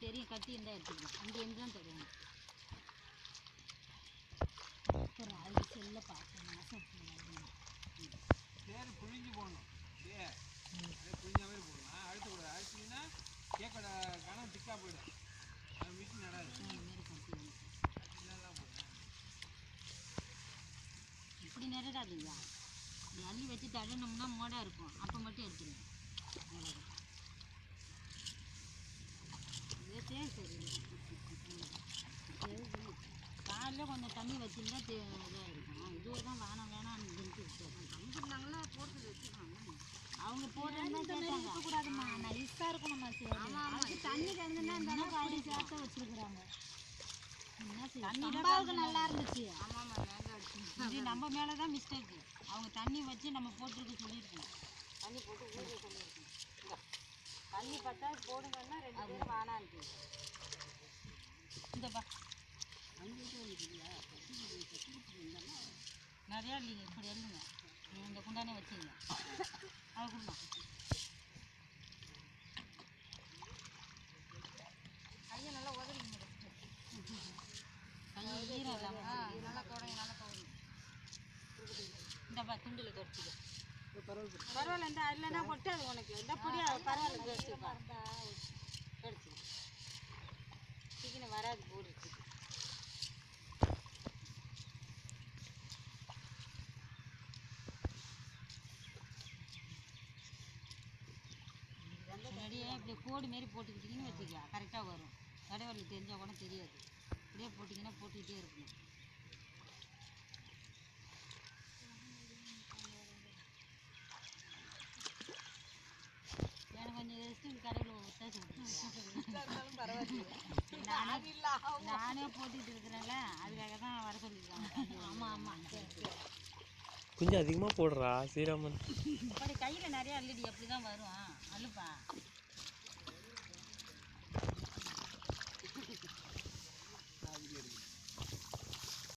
தெரியும், கட்டி இருந்தால் எடுத்துக்கலாம். இங்கே இருந்து தான் தருவாங்க. ஒரு ஆள் செல்ல பார்க்கணும் மாதம் பேர் புழிஞ்சு போடணும். புழிஞ்சாவே போடலாம். அழுத்தக்கூடாது. அழுத்திங்கன்னா கேக்கோட கனம் திக்காக போயிடும். அது மிஷின் நடாது. இதுமாரி கட்டி இப்படி நிரடாதுங்க. இப்படி அள்ளி வச்சு தடனோம்னா மோடாக இருக்கும். அப்போ மட்டும் எடுத்துருங்க. இதே சரி காலையில் கொஞ்சம் தண்ணி வச்சுருந்தா இதாக இருக்கும். இதுவே தான் வேணாம்னு தம்பினாங்களா போட்டு வச்சுருக்காங்க. அவங்க போட்டு இருக்கக்கூடாதுமா, நைஸாக இருக்கணும்மா. சரி தண்ணி கிடந்துன்னா இந்த காடி சேர்த்து வச்சுருக்குறாங்க. தண்ணிக்கு நல்லா இருந்துச்சு. ஆமாம்மா, வேண்டாம் அடிச்சு. இது நம்ம மேலே தான் மிஸ்டேக்கு. அவங்க தண்ணி வச்சு நம்ம போட்டுருக்கு சொல்லியிருக்கோம். தண்ணி போட்டு ஊற சொல்லியிருக்கோம். இந்த தண்ணி பார்த்தா போடுங்கன்னா 2 பேரும் வானான்ட்டு. இந்தப்பா நிறையா இல்லைங்க. இப்படி எழுதுங்க. இந்த குண்டானே வச்சுங்க. அதை கொடுங்க. கையை நல்லா உதறிங்க. கையை ஈரம் இல்லாமல் நல்லா தொடங்க, நல்லா தொடங்க. இந்தப்பா துண்டில் துடைச்சிக்க. பரவாயில்ல. இந்த இல்லைன்னா கொட்டாது உனக்கு. இந்த பொடியா பரவாயில்ல. துடைச்சிப்பா, துடைச்சிக்க. சீக்கிரம் வராது போடுச்சு. ரெடியே இப்படி கோடு மாரி போட்டுக்கிட்டிங்கன்னு வச்சுக்க, கரெக்டாக வரும். தடவரல் தெரிஞ்சால் கூட தெரியாது. இப்படியே போட்டிங்கன்னா போட்டுக்கிட்டே இருக்கணும். எனக்கு கொஞ்சம் ரெஸ்ட்டு கடையில் ஒத்தாச்சு விட்டுருந்தாலும் பரவாயில்ல. நானே போட்டுக்கிட்டு இருக்கிறேன்ல, அதுக்காக தான் வர சொல்லியிருக்காங்க. ஆமாம் ஆமாம், சரி சரி. கொஞ்சம் அதிகமாக போடுறா சீராமன். அப்படி கையில் நிறையா அள்ளிடி அப்படி தான் வரும். அள்ளுப்பா.